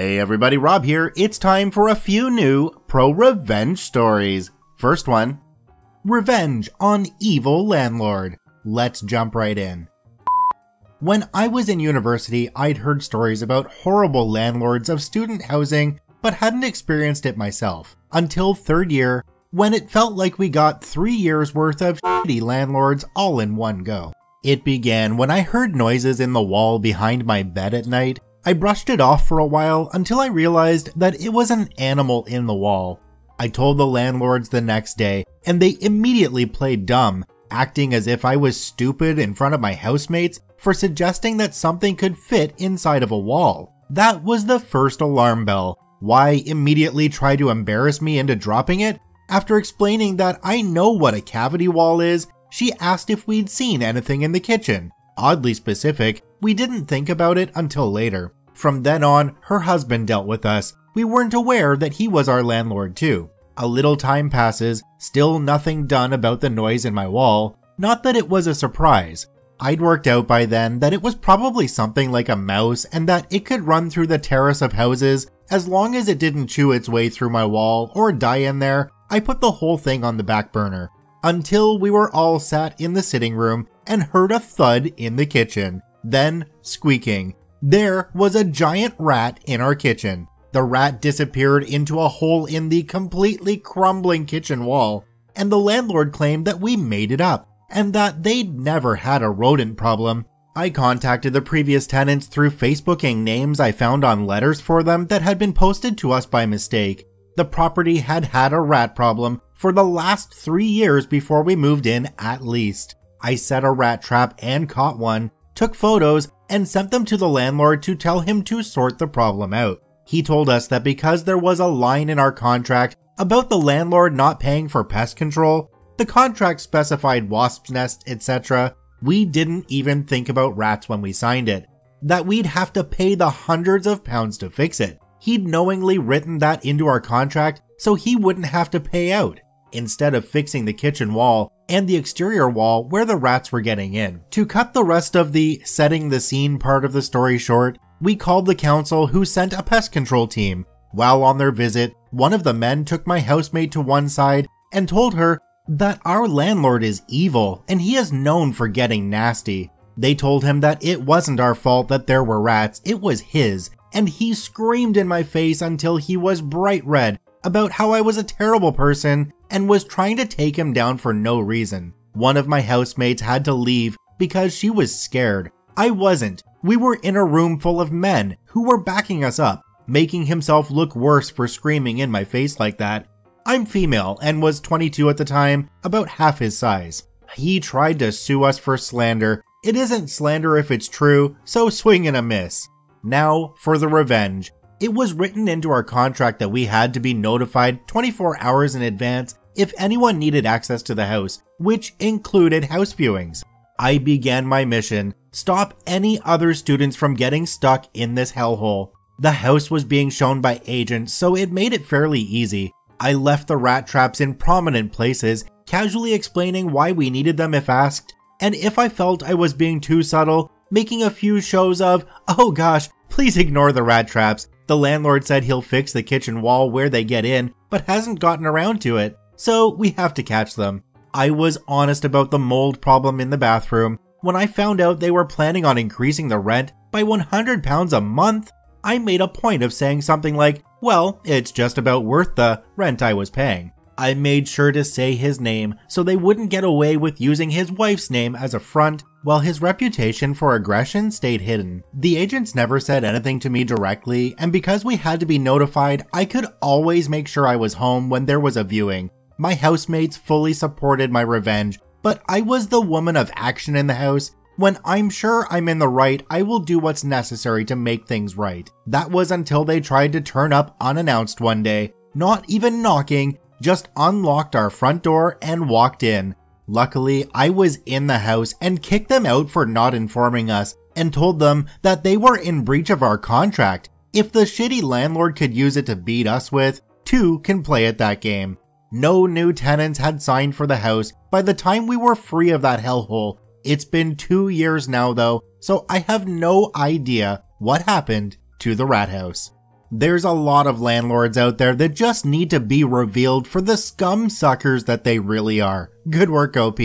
Hey everybody, Rob here. It's time for a few new pro-revenge stories. First one, Revenge on Evil Landlord. Let's jump right in. When I was in university, I'd heard stories about horrible landlords of student housing, but hadn't experienced it myself until third year, when it felt like we got 3 years worth of shitty landlords all in one go. It began when I heard noises in the wall behind my bed at night. I brushed it off for a while until I realized that it was an animal in the wall. I told the landlords the next day, and they immediately played dumb, acting as if I was stupid in front of my housemates for suggesting that something could fit inside of a wall. That was the first alarm bell. Why immediately try to embarrass me into dropping it? After explaining that I know what a cavity wall is, she asked if we'd seen anything in the kitchen. Oddly specific, we didn't think about it until later. From then on, her husband dealt with us. We weren't aware that he was our landlord too. A little time passes, still nothing done about the noise in my wall. Not that it was a surprise. I'd worked out by then that it was probably something like a mouse and that it could run through the terrace of houses as long as it didn't chew its way through my wall or die in there. I put the whole thing on the back burner. Until we were all sat in the sitting room and heard a thud in the kitchen, then squeaking. There was a giant rat in our kitchen. The rat disappeared into a hole in the completely crumbling kitchen wall, and the landlord claimed that we made it up and that they'd never had a rodent problem. I contacted the previous tenants through Facebooking names I found on letters for them that had been posted to us by mistake. The property had had a rat problem for the last 3 years before we moved in at least. I set a rat trap and caught one, took photos, and sent them to the landlord to tell him to sort the problem out. He told us that because there was a line in our contract about the landlord not paying for pest control, the contract specified wasp nests, etc., we didn't even think about rats when we signed it, that we'd have to pay the hundreds of pounds to fix it. He'd knowingly written that into our contract so he wouldn't have to pay out, instead of fixing the kitchen wall and the exterior wall where the rats were getting in. To cut the rest of the setting the scene part of the story short, we called the council, who sent a pest control team. While on their visit, one of the men took my housemate to one side and told her that our landlord is evil and he is known for getting nasty. They told him that it wasn't our fault that there were rats, it was his, and he screamed in my face until he was bright red about how I was a terrible person and was trying to take him down for no reason. One of my housemates had to leave because she was scared. I wasn't. We were in a room full of men who were backing us up, making himself look worse for screaming in my face like that. I'm female and was 22 at the time, about half his size. He tried to sue us for slander. It isn't slander if it's true, so swing and a miss. Now for the revenge. It was written into our contract that we had to be notified 24 hours in advance if anyone needed access to the house, which included house viewings. I began my mission: stop any other students from getting stuck in this hellhole. The house was being shown by agents, so it made it fairly easy. I left the rat traps in prominent places, casually explaining why we needed them if asked, and if I felt I was being too subtle, making a few shows of, "Oh gosh, please ignore the rat traps. The landlord said he'll fix the kitchen wall where they get in, but hasn't gotten around to it, so we have to catch them." I was honest about the mold problem in the bathroom. When I found out they were planning on increasing the rent by £100 a month, I made a point of saying something like, "Well, it's just about worth the rent I was paying." I made sure to say his name so they wouldn't get away with using his wife's name as a front, while his reputation for aggression stayed hidden. The agents never said anything to me directly, and because we had to be notified, I could always make sure I was home when there was a viewing. My housemates fully supported my revenge, but I was the woman of action in the house. When I'm sure I'm in the right, I will do what's necessary to make things right. That was until they tried to turn up unannounced one day, not even knocking, just unlocked our front door and walked in. Luckily, I was in the house and kicked them out for not informing us and told them that they were in breach of our contract. If the shitty landlord could use it to beat us with, two can play at that game. No new tenants had signed for the house by the time we were free of that hellhole. It's been 2 years now though, so I have no idea what happened to the rat house. There's a lot of landlords out there that just need to be revealed for the scum suckers that they really are. Good work, OP.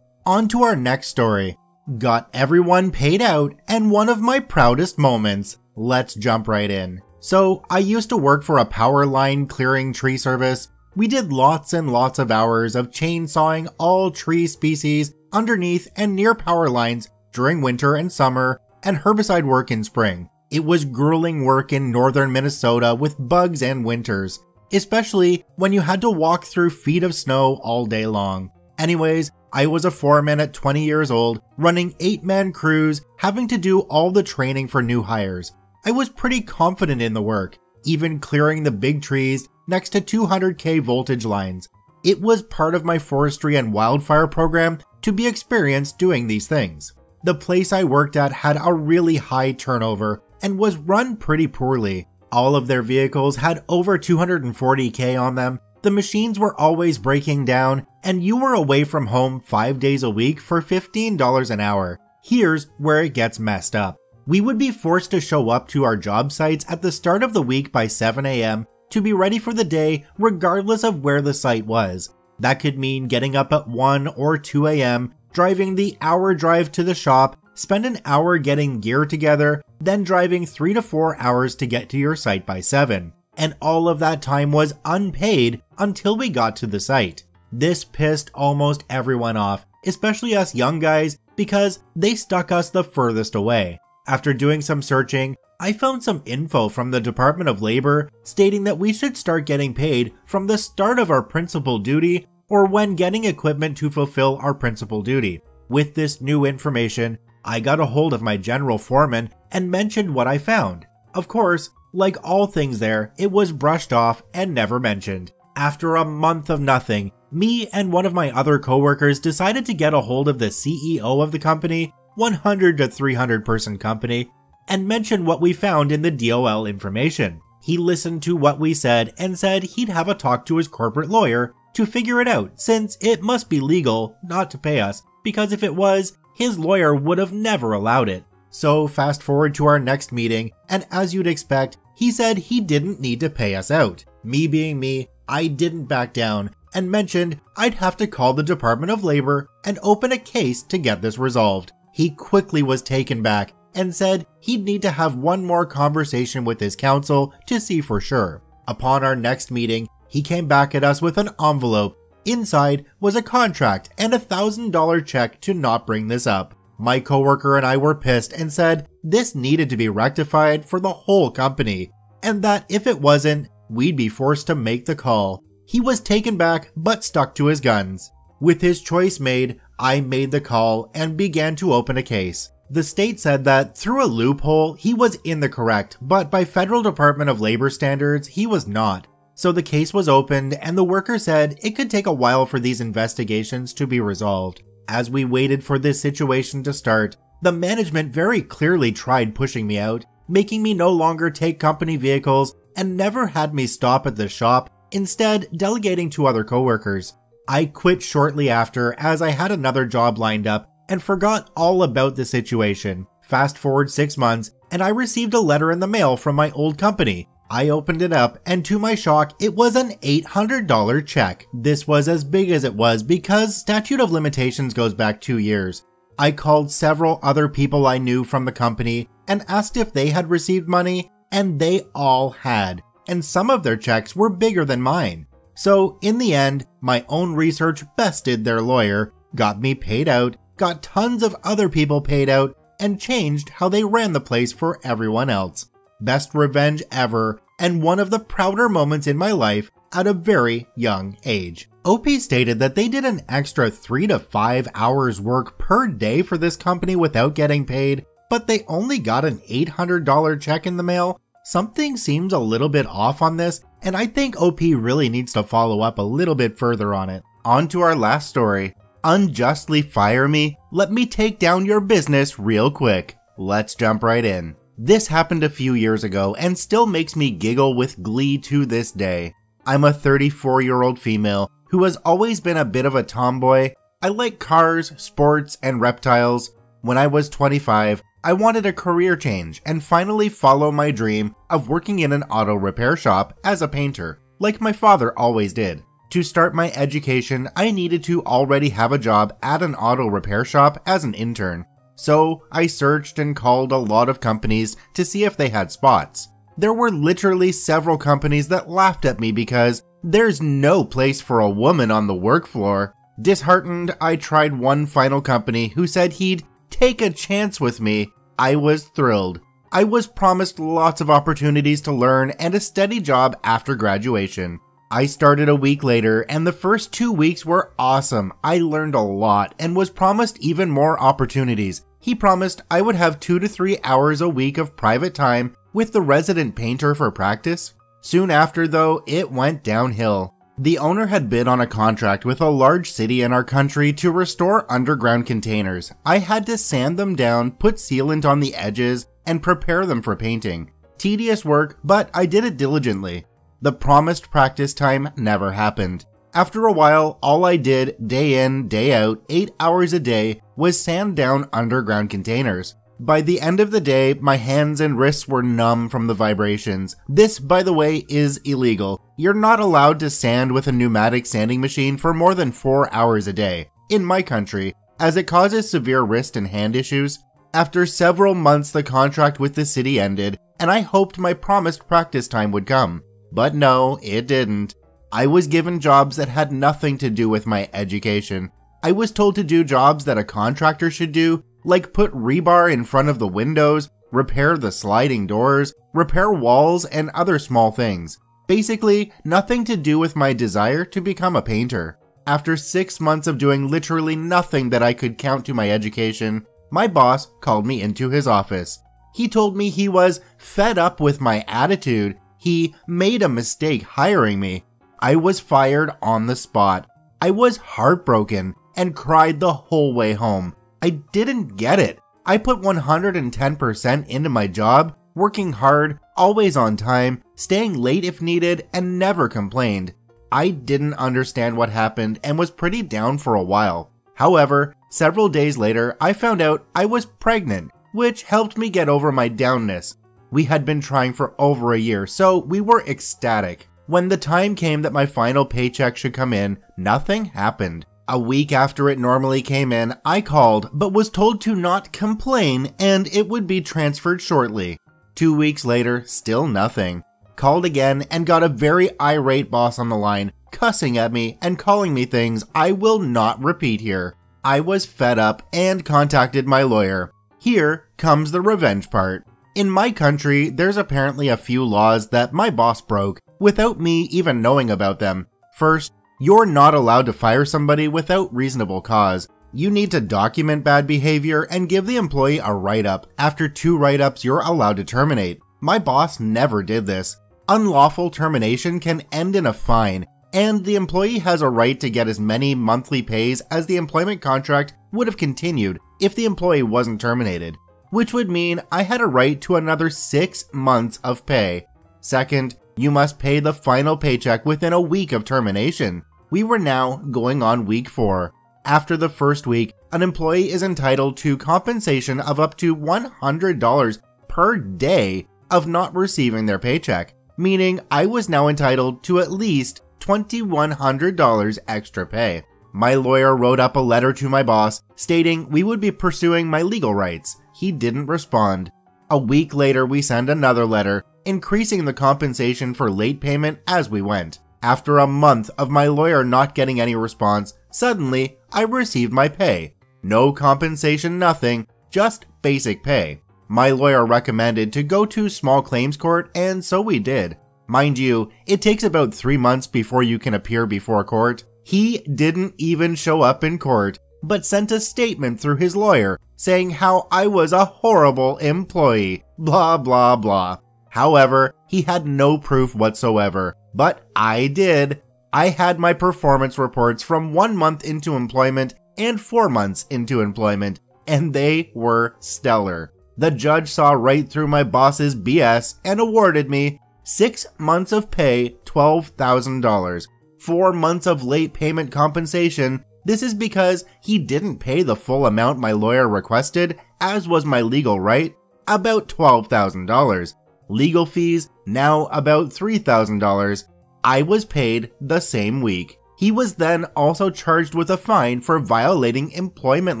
On to our next story. Got everyone paid out and one of my proudest moments. Let's jump right in. So, I used to work for a power line clearing tree service. We did lots and lots of hours of chainsawing all tree species underneath and near power lines during winter and summer, and herbicide work in spring. It was grueling work in northern Minnesota with bugs and winters, especially when you had to walk through feet of snow all day long. Anyways, I was a foreman at 20 years old, running 8-man crews, having to do all the training for new hires. I was pretty confident in the work, even clearing the big trees next to 200k voltage lines. It was part of my forestry and wildfire program to be experienced doing these things. The place I worked at had a really high turnover and was run pretty poorly. All of their vehicles had over 240k on them, the machines were always breaking down, and you were away from home 5 days a week for $15 an hour. Here's where it gets messed up. We would be forced to show up to our job sites at the start of the week by 7 a.m. to be ready for the day regardless of where the site was. That could mean getting up at 1 or 2 a.m., driving the hour drive to the shop, spend an hour getting gear together, then driving 3 to 4 hours to get to your site by 7. And all of that time was unpaid until we got to the site. This pissed almost everyone off, especially us young guys, because they stuck us the furthest away. After doing some searching, I found some info from the Department of Labor stating that we should start getting paid from the start of our principal duty or when getting equipment to fulfill our principal duty. With this new information, I got a hold of my general foreman and mentioned what I found. Of course, like all things there, it was brushed off and never mentioned. After a month of nothing, me and one of my other coworkers decided to get a hold of the CEO of the company, 100 to 300 person company, and mention what we found in the DOL information. He listened to what we said and said he'd have a talk to his corporate lawyer to figure it out, since it must be legal not to pay us, because if it was, his lawyer would have never allowed it. So fast forward to our next meeting, and as you'd expect, he said he didn't need to pay us out. Me being me, I didn't back down and mentioned I'd have to call the Department of Labor and open a case to get this resolved. He quickly was taken back and said he'd need to have one more conversation with his counsel to see for sure. Upon our next meeting, he came back at us with an envelope. Inside was a contract and a $1,000 check to not bring this up. My coworker and I were pissed and said this needed to be rectified for the whole company, and that if it wasn't, we'd be forced to make the call. He was taken back but stuck to his guns. With his choice made, I made the call and began to open a case. The state said that through a loophole, he was in the correct, but by Federal Department of Labor standards, he was not. So the case was opened and the worker said it could take a while for these investigations to be resolved. As we waited for this situation to start, the management very clearly tried pushing me out, making me no longer take company vehicles and never had me stop at the shop, instead delegating to other coworkers. I quit shortly after as I had another job lined up and forgot all about the situation. Fast forward 6 months and I received a letter in the mail from my old company. I opened it up and to my shock, it was an $800 check. This was as big as it was because statute of limitations goes back 2 years. I called several other people I knew from the company and asked if they had received money, and they all had, and some of their checks were bigger than mine. So in the end, my own research bested their lawyer, got me paid out, got tons of other people paid out, and changed how they ran the place for everyone else. Best revenge ever, and one of the prouder moments in my life at a very young age. OP stated that they did an extra 3 to 5 hours work per day for this company without getting paid, but they only got an $800 check in the mail. Something seems a little bit off on this, and I think OP really needs to follow up a little bit further on it. On to our last story. Unjustly fire me? Let me take down your business real quick. Let's jump right in. This happened a few years ago and still makes me giggle with glee to this day. I'm a 34-year-old female who has always been a bit of a tomboy. I like cars, sports, and reptiles. When I was 25, I wanted a career change and finally follow my dream of working in an auto repair shop as a painter, like my father always did. To start my education, I needed to already have a job at an auto repair shop as an intern. So I searched and called a lot of companies to see if they had spots. There were literally several companies that laughed at me because there's no place for a woman on the work floor. Disheartened, I tried one final company who said he'd take a chance with me. I was thrilled. I was promised lots of opportunities to learn and a steady job after graduation. I started a week later and the first 2 weeks were awesome. I learned a lot and was promised even more opportunities. He promised I would have 2 to 3 hours a week of private time with the resident painter for practice. Soon after though, it went downhill. The owner had bid on a contract with a large city in our country to restore underground containers. I had to sand them down, put sealant on the edges, and prepare them for painting. Tedious work, but I did it diligently. The promised practice time never happened. After a while, all I did, day in, day out, 8 hours a day, was sand down underground containers. By the end of the day, my hands and wrists were numb from the vibrations. This, by the way, is illegal. You're not allowed to sand with a pneumatic sanding machine for more than 4 hours a day, in my country, as it causes severe wrist and hand issues. After several months, the contract with the city ended, and I hoped my promised practice time would come. But no, it didn't. I was given jobs that had nothing to do with my education. I was told to do jobs that a contractor should do, like put rebar in front of the windows, repair the sliding doors, repair walls, and other small things. Basically, nothing to do with my desire to become a painter. After 6 months of doing literally nothing that I could count to my education, my boss called me into his office. He told me he was fed up with my attitude. He made a mistake hiring me. I was fired on the spot. I was heartbroken and cried the whole way home. I didn't get it. I put 110% into my job, working hard, always on time, staying late if needed, and never complained. I didn't understand what happened and was pretty down for a while. However, several days later, I found out I was pregnant, which helped me get over my downness. We had been trying for over a year, so we were ecstatic. When the time came that my final paycheck should come in, nothing happened. A week after it normally came in, I called, but was told to not complain and it would be transferred shortly. 2 weeks later, still nothing. Called again and got a very irate boss on the line, cussing at me and calling me things I will not repeat here. I was fed up and contacted my lawyer. Here comes the revenge part. In my country, there's apparently a few laws that my boss broke without me even knowing about them. First, you're not allowed to fire somebody without reasonable cause. You need to document bad behavior and give the employee a write-up. After 2 write-ups, you're allowed to terminate. My boss never did this. Unlawful termination can end in a fine, and the employee has a right to get as many monthly pays as the employment contract would have continued if the employee wasn't terminated, which would mean I had a right to another 6 months of pay. Second, you must pay the final paycheck within a week of termination. We were now going on week 4. After the first week, an employee is entitled to compensation of up to $100 per day of not receiving their paycheck, meaning I was now entitled to at least $2,100 extra pay. My lawyer wrote up a letter to my boss stating we would be pursuing my legal rights. He didn't respond. A week later, we sent another letter increasing the compensation for late payment as we went. After a month of my lawyer not getting any response, suddenly I received my pay. No compensation, nothing, just basic pay. My lawyer recommended to go to small claims court, and so we did. Mind you, it takes about 3 months before you can appear before court. He didn't even show up in court, but sent a statement through his lawyer saying how I was a horrible employee, blah blah blah. However, he had no proof whatsoever, but I did. I had my performance reports from 1 month into employment and 4 months into employment, and they were stellar. The judge saw right through my boss's BS and awarded me 6 months of pay, $12,000. 4 months of late payment compensation. This is because he didn't pay the full amount my lawyer requested, as was my legal right, about $12,000. Legal fees, now about $3,000. I was paid the same week. He was then also charged with a fine for violating employment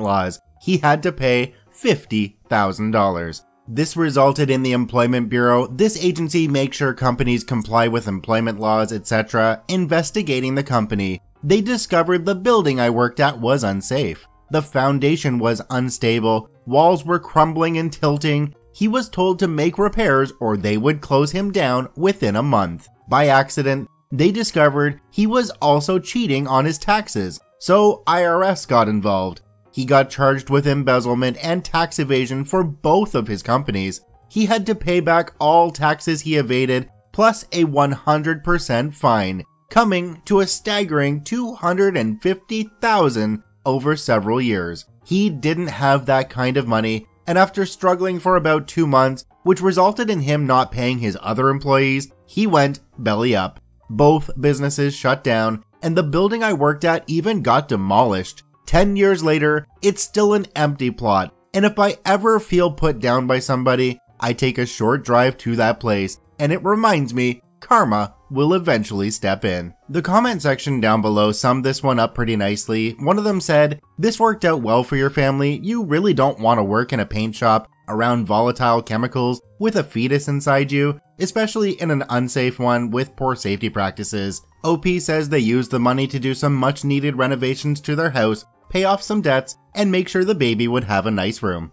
laws. He had to pay $50,000. This resulted in the Employment Bureau, this agency makes sure companies comply with employment laws, etc., investigating the company. They discovered the building I worked at was unsafe. The foundation was unstable, walls were crumbling and tilting. He was told to make repairs or they would close him down within a month. By accident, they discovered he was also cheating on his taxes, so IRS got involved. He got charged with embezzlement and tax evasion for both of his companies. He had to pay back all taxes he evaded, plus a 100% fine, coming to a staggering $250,000 over several years. He didn't have that kind of money, and after struggling for about 2 months, which resulted in him not paying his other employees, he went belly up. Both businesses shut down, and the building I worked at even got demolished. 10 years later, it's still an empty plot, and if I ever feel put down by somebody, I take a short drive to that place, and it reminds me karma will eventually step in. The comment section down below summed this one up pretty nicely. One of them said, "This worked out well for your family. You really don't want to work in a paint shop around volatile chemicals with a fetus inside you, especially in an unsafe one with poor safety practices." OP says they used the money to do some much needed renovations to their house, pay off some debts, and make sure the baby would have a nice room.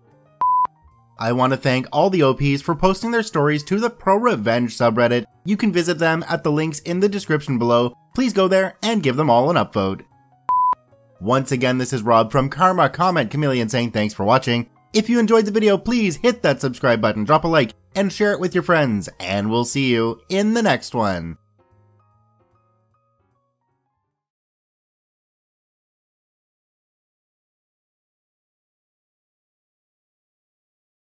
I want to thank all the OPs for posting their stories to the Pro Revenge subreddit. You can visit them at the links in the description below. Please go there and give them all an upvote. Once again, this is Rob from Karma Comment Chameleon saying thanks for watching. If you enjoyed the video, please hit that subscribe button, drop a like, and share it with your friends, and we'll see you in the next one.